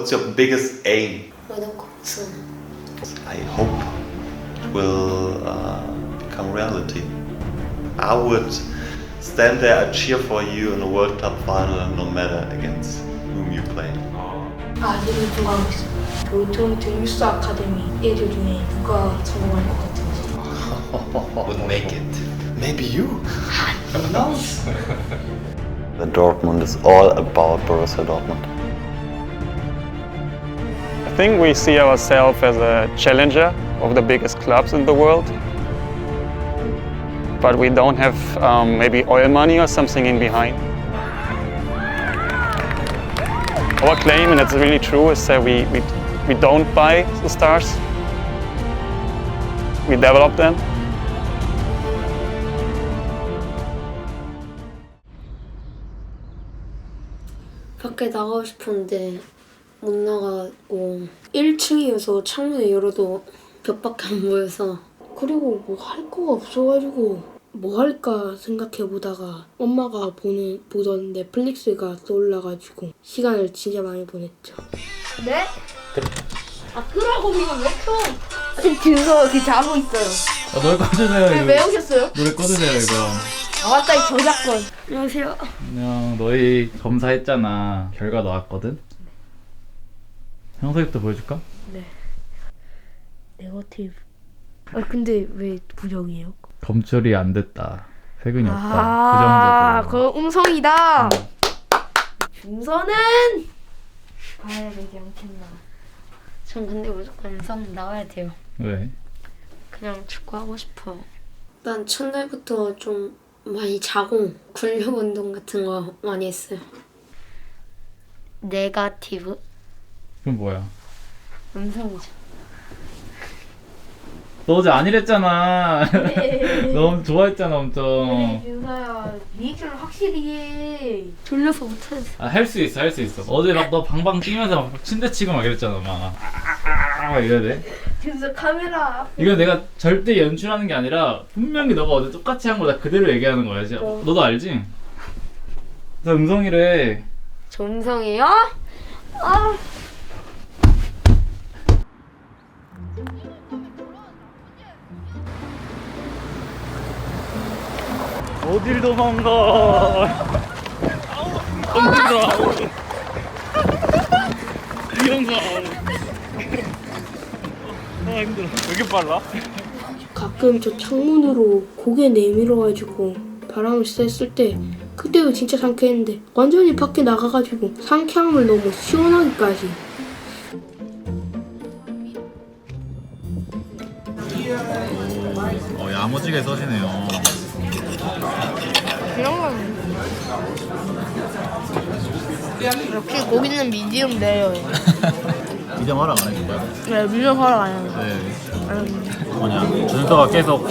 What's your biggest aim? I hope it will become reality. I would stand there and cheer for you in the World Cup final, no matter against whom you play. 아들을 구하고 있어요. 도로토론토 율스 아카데미 애들 중에 누가 성공할 것 같은지. Would make it. Maybe you? Who knows? The Dortmund is all about Borussia Dortmund. I think we see ourselves as a challenger of the biggest clubs in the world. But we don't have maybe oil money or something in behind. Our claim, and it's really true, is that we don't buy the stars. We develop them. 밖에 나가고 싶었는데 못 나가고 1층이어서 창문을 열어도 벽밖에 안 보여서 그리고 뭐 할 거가 없어가지고 뭐 할까 생각해 보다가 엄마가 보던 넷플릭스가 떠올라가지고 시간을 진짜 많이 보냈죠. 네? 아 끄라고 이거 왜 켜? 아니 준서 이렇게 자고 있어요. 노래 꺼주세요. 왜 이거. 외우셨어요? 노래 꺼주세요 이거. 아 맞다 이 저작권. 안녕하세요. 안녕. 너희 검사했잖아. 결과 나왔거든. 형사부터 보여줄까? 네. 네거티브. 아 근데 왜 부정이에요? 검출이 안 됐다. 세근이 없다. 아, 부정적으로. 그 음성이다. 준서는 봐야 되지 않겠나. 전 근데 무조건 음성 나와야 돼요. 왜? 그냥 축구 하고 싶어. 난 첫날부터 좀 많이 자고 근력 운동 같은 거 많이 했어요. 네거티브 그럼 뭐야? 음성이죠. 너 어제 아니랬잖아. 네. 너 엄청 좋아했잖아 엄청. 준서야, 리액션을 확실히 해. 졸려서 못하겠어. 아, 할 수 있어 할 수 있어. 어제 막 너 방방 뛰면서 막 침대 치고 막 이랬잖아 막 이래야 돼. 준서 카메라. 이거 내가 절대 연출하는 게 아니라 분명히 너가 어제 똑같이 한 거 나 그대로 얘기하는 거야. 진짜. 너도 알지? 나 음성이래. 저 음성이에요? 아. 어딜 도망가. 힘들어. 이 영상. 아 힘들어. 왜 이렇게 빨라? 가끔 저 창문으로 고개 내밀어가지고 바람을 쐈을 때 그때도 진짜 상쾌했는데 완전히 밖에 나가가지고 상쾌함을 너무 시원하기까지. 야무지게 써지네요. 이런 건 역시 고기는 미디움 내요. 미디엄 허락 안 해줄 거야? 네, 미디움 허락 안 해요. 네. 뭐냐, 준서가 계속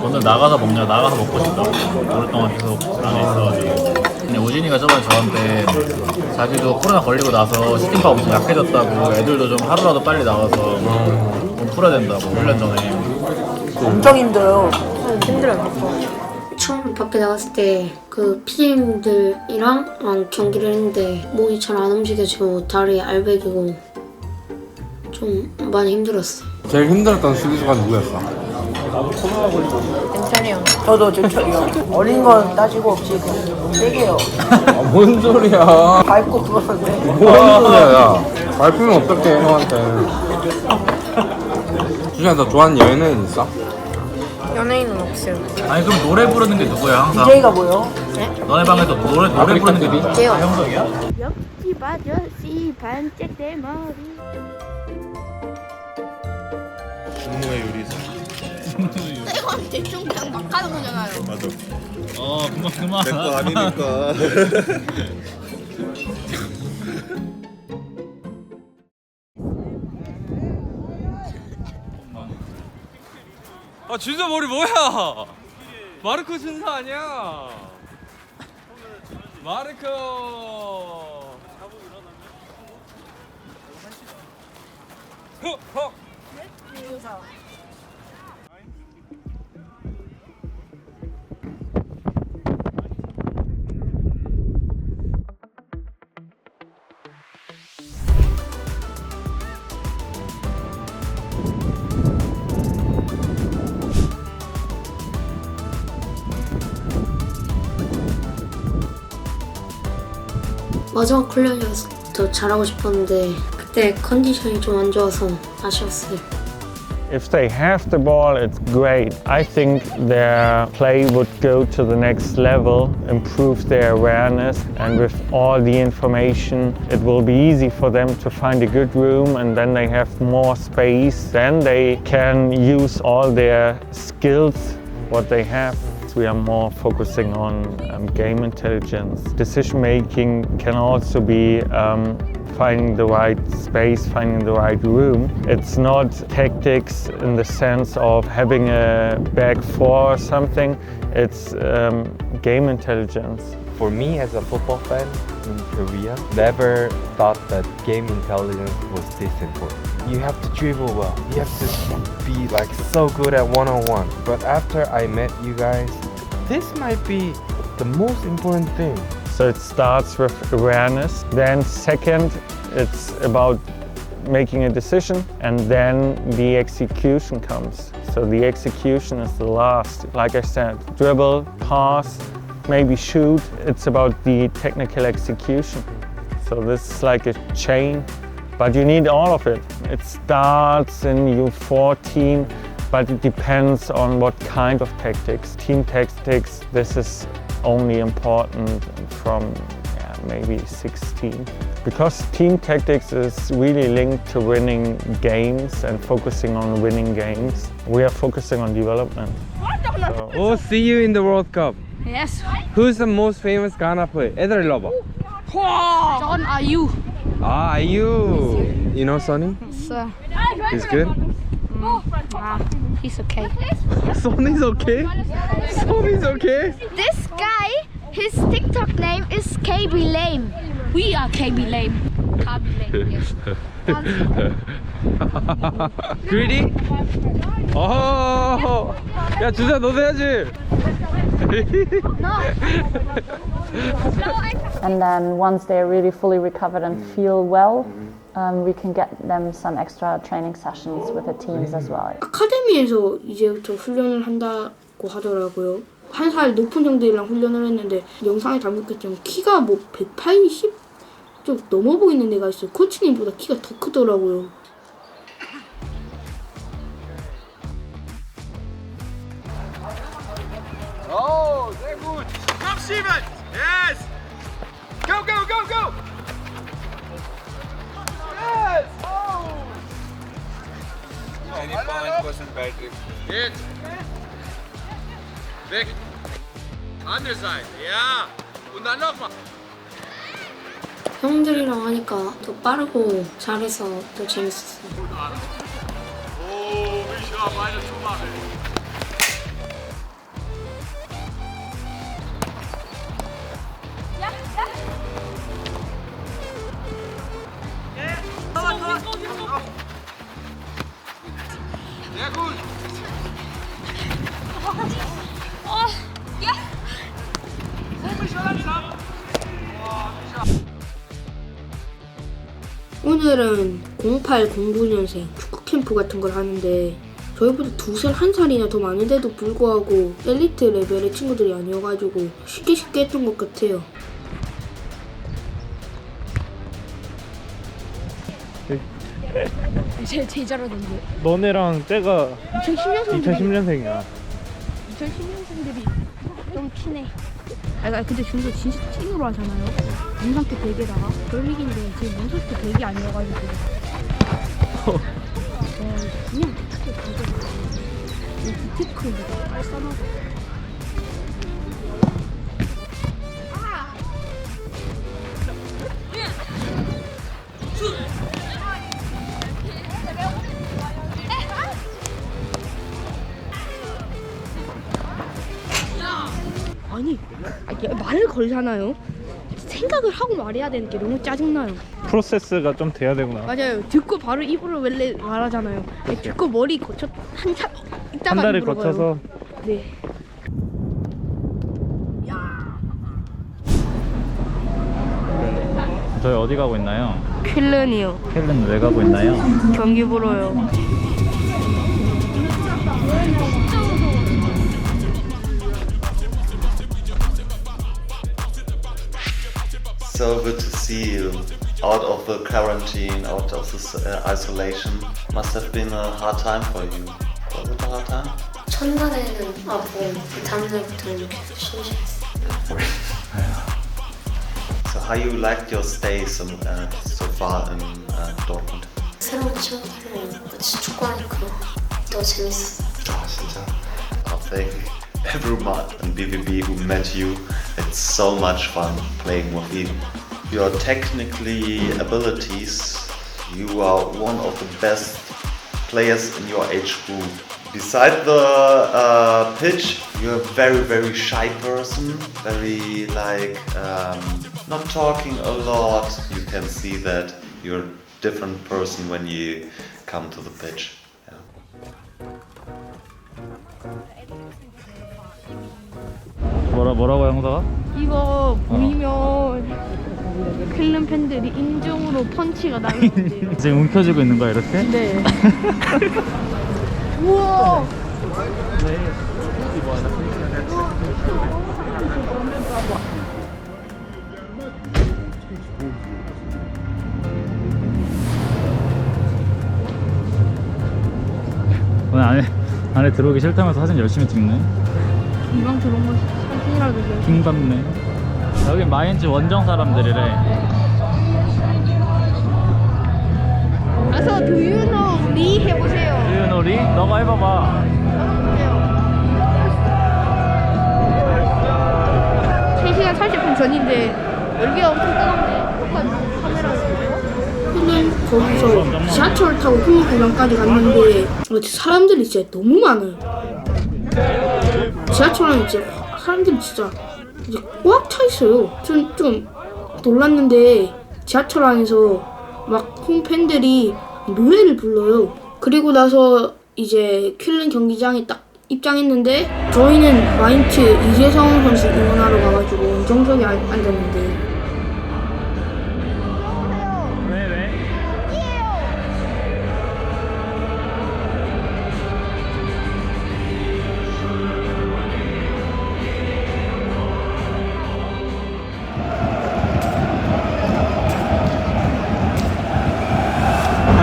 오늘 나가서 먹냐, 나가서 먹고 싶다. 오랫동안 계속 안에 있어가지고. 근데 우진이가 저번에 저한테 자기도 코로나 걸리고 나서 시팅파 엄청 약해졌다고, 애들도 좀 하루라도 빨리 나가서 좀 풀어야 된다고, 1년 전에. 엄청 힘들어요. 힘들어요. 처음 밖에 나갔을 때 그 PD님들이랑 경기를 했는데 몸이 잘 안 움직여지고 다리 알배기고 좀 많이 힘들었어. 제일 힘들었던 수비수가 누구였어? 괜찮아요. 저도 괜찮아요. 어린 건 따지고 없이 그냥 세게요. 뭔 소리야? 밟고 그러는데. 뭔 소리야, 야. 밟히면 어떡해, 형한테. 주진아, 너 좋아하는 연예인 있어? 연예인은 없어요. 아니, 그럼 노래 부르는 게 누구야, 항상? DJ가 뭐요? 네? 너네 방에서 노래 부르는 게 누구야? 제요. 형석이야? 역시 아저씨 반짝 내 머리. 분노의 요리사. 이건 대충 그냥 막 하는 거잖아요. 맞아. 그만. 내 거 아니니까. 아 준서 머리 뭐야? 마르코 준서 아니야? 마르코. 마지막 훈련이어서 더 잘하고 싶었는데 그때 컨디션이 좀 안 좋아서 아쉬웠어요. If they have the ball, it's great. I think their play would go to the next level, improve their awareness, and with all the information, it will be easy for them to find a good room, and then they have more space. Then they can use all their skills, what they have. We are more focusing on game intelligence. Decision making can also be finding the right space, finding the right room. It's not tactics in the sense of having a back four or something. It's game intelligence. For me as a football fan in Korea, never thought that game intelligence was this important. You have to dribble well. You have to be like so good at one-on-one. But after I met you guys, this might be the most important thing. So it starts with awareness. Then second, it's about making a decision, and then the execution comes. So the execution is the last. Like I said, dribble, pass, maybe shoot. It's about the technical execution. So this is like a chain, but you need all of it. It starts in U14, but it depends on what kind of tactics. Team tactics, this is only important from maybe 16. Because team tactics is really linked to winning games and focusing on winning games. We are focusing on development. So, Oh, see you in the World Cup. Yes. Who's the most famous Ghana player? 애들 일로 와봐. John, are you? Ah, are you? You know Sonny? Sir. He's good? He's okay. Sonny's okay? Sonny's okay? This guy, his TikTok name is KB Lame. We are KB Lame. KB Lame, yes. Greedy? Oh! 야, 주자, 너도 해야지! And then once they're really fully recovered and feel well, we can get them some extra training sessions with the teams as well. 아카데미에서 이제부터 훈련을 한다고 하더라고요. 한 살 높은 형들이랑 훈련을 했는데 영상에 담겼겠지만 키가 뭐 180? 좀 넘어 보이는 애가 있어요. 코치님보다 키가 더 크더라고요. Oh, sehr gut. Komm, Steven. Yes. Go, go, go, go. Yes. Oh. Any point Patrick. Jetzt. Weg. Andere Seite. Ja. Und dann nochmal. 형들이랑 하니까 더 빠르고 잘해서 더 재밌었어요. Oh, wie scharf eine zu machen. Sehr gut. Oh, ja. Komisch langsam. 오늘은 08, 09년생 축구 캠프 같은 걸 하는데 저희보다 2살, 1살이나 더 많은데도 불구하고 엘리트 레벨의 친구들이 아니어가지고 쉽게 했던 것 같아요. 제일 잘하던데. 너네랑 때가 2010년생들이 2010년생이야. 2010년생들이 좀 티네. 아 근데 준서 진짜 찐으로 하잖아요. 영상 때 베개다가 별미긴데 지금 영상 때 베개 아니어가지고 그냥 어떻게 베개다. 디테크인데 깔쌈하고. 아니 말을 걸잖아요. 생각을 하고 말해야 되는 게 너무 짜증나요. 프로세스가 좀 돼야 되구나. 맞아요. 듣고 바로 입으로 원래 말하잖아요. 듣고 머리 거쳐 한 달을 거쳐서. 네. 저희 어디 가고 있나요? 퀼른이요. 헬른 왜 가고 있나요? 경기 보러요. So good to see you out of the quarantine, out of this isolation. Must have been a hard time for you. Was it a hard time? 첫날에는 아프고 그 다음날부터는 이렇게 심심했어. So how you liked your stay so far in Dortmund? 새로운 친구들이랑 같이 축구하니까 더 재밌어. 아 진짜? I think everyone in BVB who met you, it's so much fun playing with you. Your technically abilities, you are one of the best players in your age group. Beside the pitch, you're a very shy person, very not talking a lot. You can see that you're a different person when you come to the pitch. 뭐라고 형사가? 이거 보이면 필름 팬들이 인중으로 펀치가 나는데. 지금 움켜쥐고 있는 거야 이렇게? 네. 우와. 오늘 안에 들어오기 싫다면서 사진 열심히 찍네. 이방 들어온 거 사진이라도 돼. 킹받네. 여기 마인츠 원정 사람들이래. 가서 Do you know 리 해보세요. Do you know 리? 너가 해봐봐. 3시간 30분 전인데 열기가 엄청 뜨겁네. 똑같은 카메라로. 거기서 지하철 타고 국립공원까지 갔는데 사람들이 진짜 너무 많아요. 지하철 안에 진짜 사람들이 진짜 이제 꽉 차 있어요. 좀 놀랐는데 지하철 안에서 막 홈팬들이 노래를 불러요. 그리고 나서 이제 퀼른 경기장에 딱 입장했는데 저희는 마인츠 이재성 선수 응원하러 가가지고 정석에 앉았는데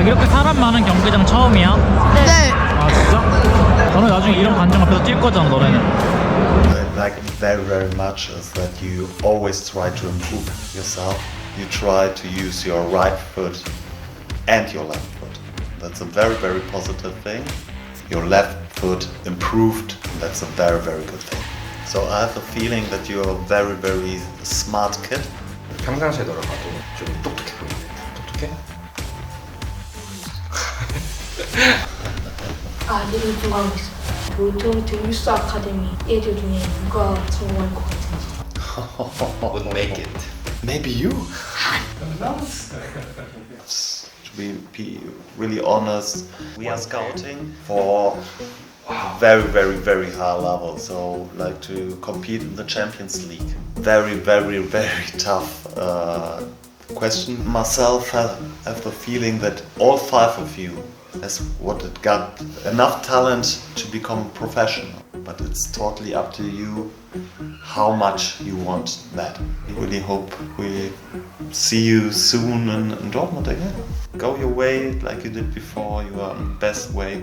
이렇게 사람 많은 경기장 처음이야? 네. 아 진짜? 너는 나중에 이런 관중 앞에서 뛸 거잖아 너네는. What I like very much is that you always try to improve yourself. You try to use your right foot and your left foot. That's a very positive thing. Your left foot improved. That's a very good thing. So I have a feeling that you're a very smart kid. 평상시에 너를 봐도 좀 똑똑해 보이는데. 똑똑해? 아직은 좋아하고 있어. 도토리트 유스 아카데미 애들 중에 누가 성공할 것 같은지. Would make it. Maybe you. To be really honest, we are scouting for very high level. So like to compete in the Champions League. Very tough question. Myself have the feeling that all 5 of you has got enough talent to become professional, but it's totally up to you how much you want that. We really hope we see you soon in Dortmund again. Go your way like you did before. You are on the best way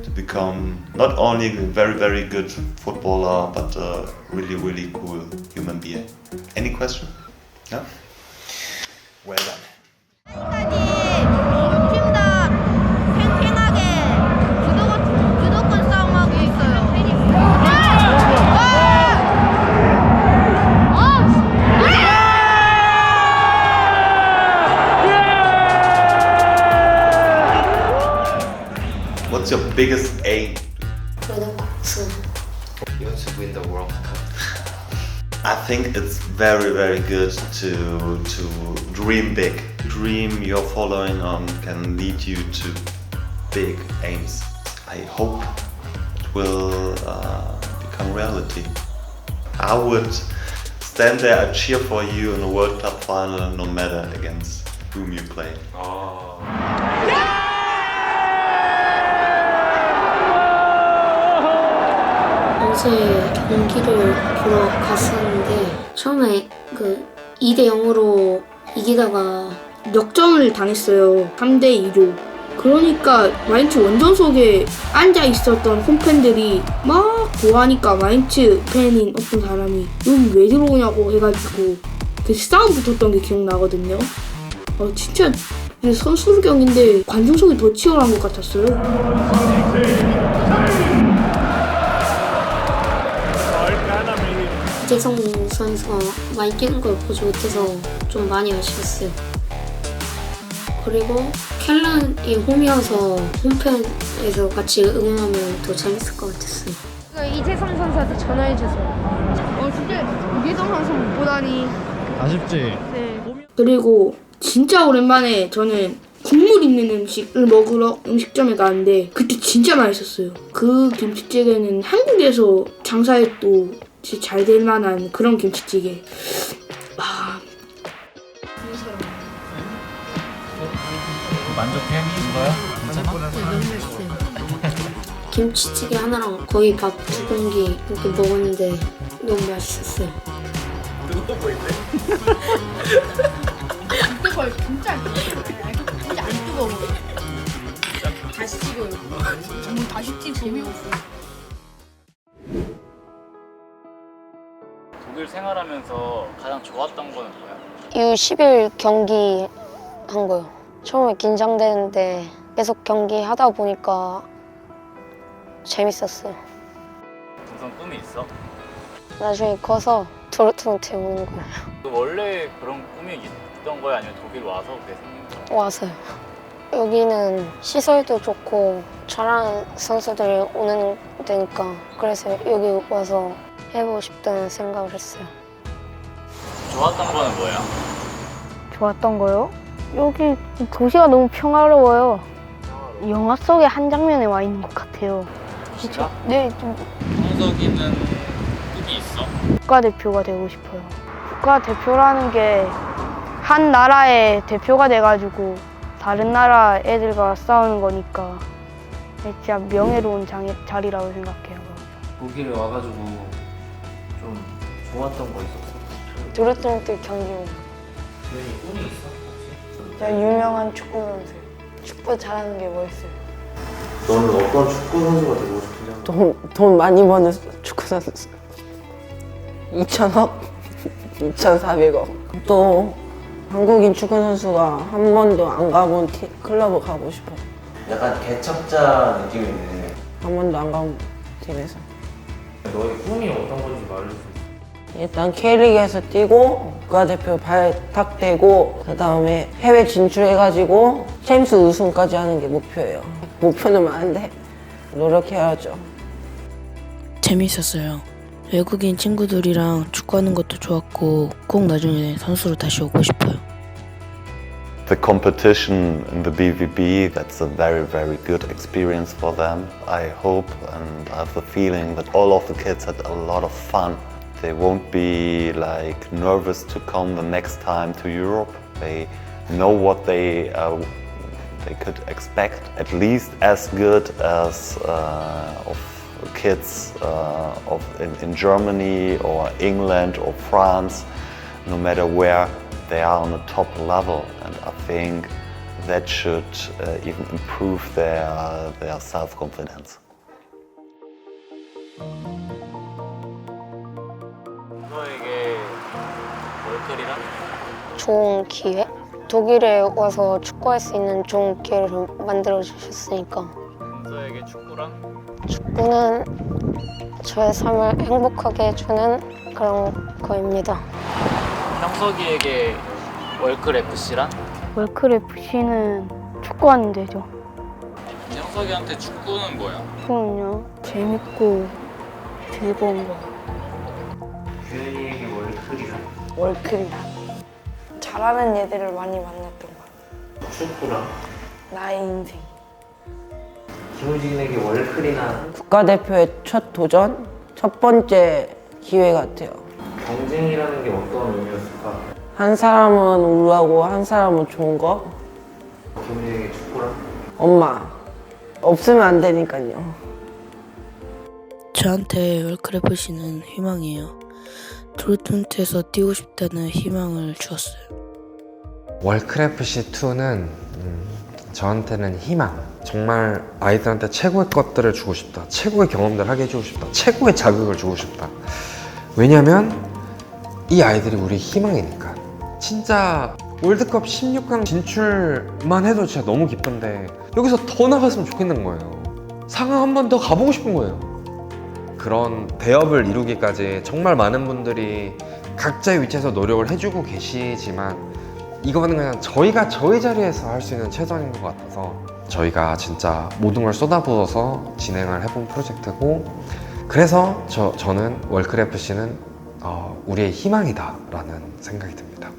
to become not only a very good footballer, but a really cool human being. Any question? No? Well done. What's your biggest aim? You want to win the World Cup. I think it's very good to dream big. Dream you're following on can lead you to big aims. I hope it will become reality. I would stand there and cheer for you in the World Cup final no matter against whom you play. 어제 경기를 보러 갔었는데 처음에 그 2대 0으로 이기다가 역전을 당했어요. 3대 2로. 그러니까 마인츠 원정석에 앉아 있었던 홈팬들이 막 좋아하니까 마인츠 팬인 어떤 사람이 여기 왜 들어오냐고 해가지고 그 싸움 붙었던 게 기억나거든요. 진짜 선수 경기인데 관중석이 더 치열한 것 같았어요. 이재성 선수가 많이 뛰는 걸 보지 못해서 좀 많이 아쉬웠어요. 그리고 켈란이 홈이어서 홈팬에서 같이 응원하면 더 재밌을 것 같았어요. 이재성 선수한테 전화해주세요. 진짜 이재성 선수 못 보다니. 아쉽지? 네. 그리고 진짜 오랜만에 저는 국물 있는 음식을 먹으러 음식점에 가는데 그때 진짜 맛있었어요. 그 김치찌개는 한국에서 장사해도 진짜 잘 될 만한 그런 김치찌개. 만족해? 이거야? 괜찮아? 김치찌개 하나랑 거의 밥 2공기 이렇게 먹었는데 너무 맛있었어요. 뜨거워 보이네. 뜨거워요. 진짜 안 뜨거워요. 진짜 안 뜨거워요. 다시 찍어요. 정말 다시 찍 재미없어요. 독일 생활하면서 가장 좋았던 거는 뭐야? U11 경기 한 거요. 처음에 긴장되는데 계속 경기 하다 보니까 재밌었어요. 우선 꿈이 있어? 나중에 커서 도르트문트에 오는 거예요. 원래 그런 꿈이 있던 거야? 아니면 독일 와서 그게 생긴 거야? 와서요. 여기는 시설도 좋고 잘하는 선수들이 오는 데니까 그래서 여기 와서 해보고 싶다는 생각을 했어요. 좋았던 거는 뭐야? 좋았던 거요? 여기 도시가 너무 평화로워요. 영화 속의 한 장면에 와 있는 것 같아요. 진짜? 네, 성석이는 꿈이 있어? 국가대표가 되고 싶어요. 국가대표라는 게 한 나라의 대표가 돼가지고 다른 나라 애들과 싸우는 거니까 진짜 명예로운 자리라고 생각해요. 독일에 와가지고 좀 좋았던 거 있었어? 도르트문트 경기고 주연이 꿈이 있어? 혹시? 유명한 축구 선수. 축구 잘하는 게 멋있어요. 너는 어떤 축구 선수가 되고 싶은지? 돈 많이 버는 축구 선수. 2천억? 2,400억. 또 한국인 축구 선수가 한 번도 안 가본 클럽을 가고 싶어. 약간 개척자 느낌이 있네. 한 번도 안 가본 팀에서. 너의 꿈이 어떤 건지 말해줄 수 있어? 일단 K리그에서 뛰고 국가대표 발탁되고 그 다음에 해외 진출해가지고 챔스 우승까지 하는 게 목표예요. 목표는 많은데 노력해야죠. 재밌었어요. 외국인 친구들이랑 축구하는 것도 좋았고 꼭 나중에 선수로 다시 오고 싶어요. The competition in the BVB, that's a very, very good experience for them. I hope and I have the feeling that all of the kids had a lot of fun. They won't be like nervous to come the next time to Europe. They know what they could expect, at least as good as of kids in Germany or England or France, no matter where they are on the top level. And I think that should even improve their self-confidence. 너에게 월클이란? 좋은 기회? 독일에 와서 축구할 수 있는 좋은 기회를 만들어 주셨으니까. 은서에게 축구란? 축구는 저의 삶을 행복하게 해주는 그런 거입니다. 형석이에게 월클 FC란? 월클 FC는 축구하는 데죠. 형석이한테 축구는 뭐야? 축구는요, 재밌고 즐거운 거. 주연이에게 월클이란? 월클이랑 잘하는 애들을 많이 만났던 거. 축구랑? 나의 인생. 김우진에게 월클이나 국가대표의 첫 도전? 첫 번째 기회 같아요. 경쟁이라는 게 어떤 의미였을까? 한 사람은 우울하고 한 사람은 좋은 거? 김우진에게 축구랑? 엄마. 없으면 안 되니까요. 저한테 월클 FC는 희망이에요. 도르트문트에서 뛰고 싶다는 희망을 주었어요. 월클FC2는 저한테는 희망. 정말 아이들한테 최고의 것들을 주고 싶다. 최고의 경험들을 하게 해주고 싶다. 최고의 자극을 주고 싶다. 왜냐면 이 아이들이 우리 희망이니까. 진짜 월드컵 16강 진출만 해도 진짜 너무 기쁜데 여기서 더 나갔으면 좋겠는 거예요. 상하 한 번 더 가보고 싶은 거예요. 그런 대업을 이루기까지 정말 많은 분들이 각자의 위치에서 노력을 해주고 계시지만 이거는 그냥 저희가 저희 자리에서 할 수 있는 최선인 것 같아서 저희가 진짜 모든 걸 쏟아부어서 진행을 해본 프로젝트고 그래서 저는 월클FC는 우리의 희망이다 라는 생각이 듭니다.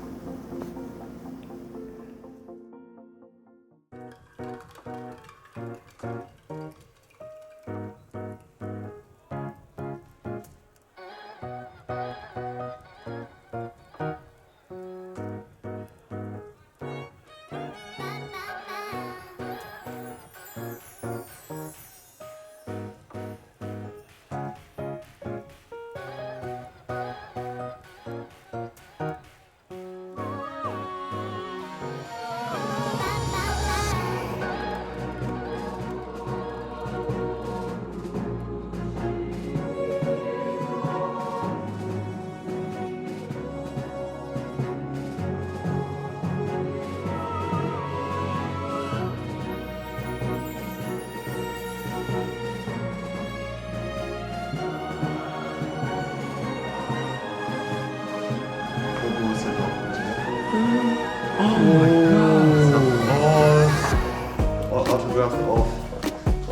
Autograph of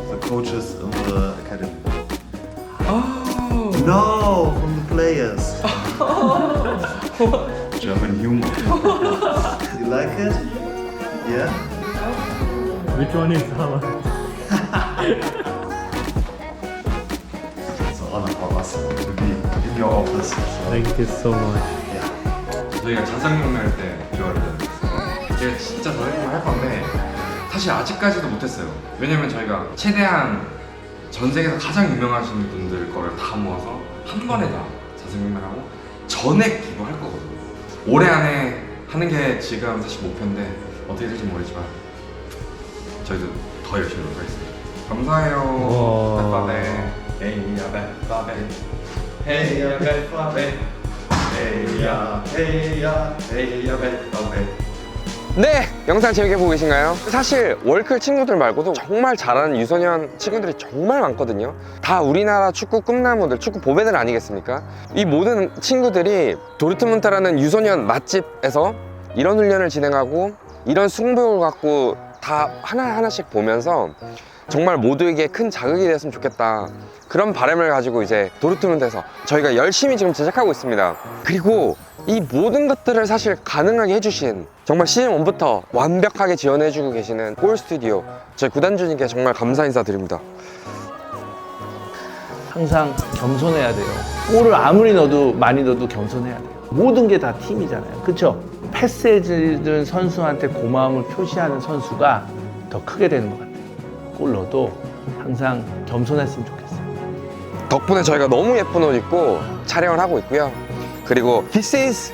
the coaches in the academy. Oh No, from the players. German humor. You like it? Yeah? Which one is Haaland? It's an honor for us to be in your office. Thank you so much. 저희가 자장용날 때 뷰어를 했어요. 제가 진짜 자장용을 할 건데 사실 아직까지도 못했어요. 왜냐면 저희가 최대한 전 세계에서 가장 유명하신 분들 거를 다 모아서 한 번에 다 자장용날 하고 전액 기부할 거거든요. 올해 안에 하는 게 지금 사실 목표인데 어떻게 될지 모르지만 저희도 더 열심히 노력하겠습니다. 감사해요. 빠베. 헤이야 빠베. 헤이야 빠베. 헤이야 헤이야 헤이야 빠베. 네! 영상 재밌게 보고 계신가요? 사실 월클 친구들 말고도 정말 잘하는 유소년 친구들이 정말 많거든요. 다 우리나라 축구 꿈나무들, 축구 보배들 아니겠습니까? 이 모든 친구들이 도르트문트라는 유소년 맛집에서 이런 훈련을 진행하고 이런 승부를 갖고 다 하나하나씩 보면서 정말 모두에게 큰 자극이 됐으면 좋겠다. 그런 바람을 가지고 이제 도르트문트에서 저희가 열심히 지금 제작하고 있습니다. 그리고 이 모든 것들을 사실 가능하게 해주신 정말 시즌 1부터 완벽하게 지원해주고 계시는 골 스튜디오 저희 구단주님께 정말 감사 인사드립니다. 항상 겸손해야 돼요. 골을 아무리 넣어도 많이 넣어도 겸손해야 돼요. 모든 게 다 팀이잖아요. 그렇죠? 패스해주는 선수한테 고마움을 표시하는 선수가 더 크게 되는 것 같아요. 골 넣어도 항상 겸손했으면 좋겠어요. 덕분에 저희가 너무 예쁜 옷 입고 촬영을 하고 있고요. 그리고 This is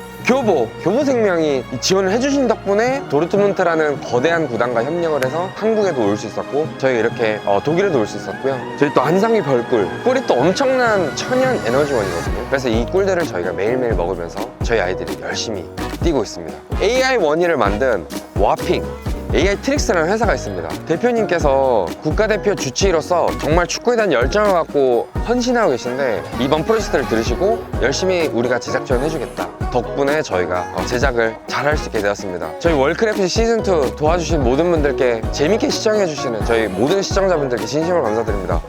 교보생명이 지원을 해주신 덕분에 도르트문트라는 거대한 구단과 협력을 해서 한국에도 올 수 있었고 저희가 이렇게 독일에도 올 수 있었고요. 저희 또 안상이 별꿀 꿀이 또 엄청난 천연 에너지원이거든요. 그래서 이 꿀들을 저희가 매일매일 먹으면서 저희 아이들이 열심히 뛰고 있습니다. AI 원희를 만든 와핑 AI 트릭스라는 회사가 있습니다. 대표님께서 국가대표 주치의로서 정말 축구에 대한 열정을 갖고 헌신하고 계신데 이번 프로젝트를 들으시고 열심히 우리가 제작 지원해주겠다. 덕분에 저희가 제작을 잘 할 수 있게 되었습니다. 저희 월클FC 시즌2 도와주신 모든 분들께 재밌게 시청해주시는 저희 모든 시청자분들께 진심으로 감사드립니다.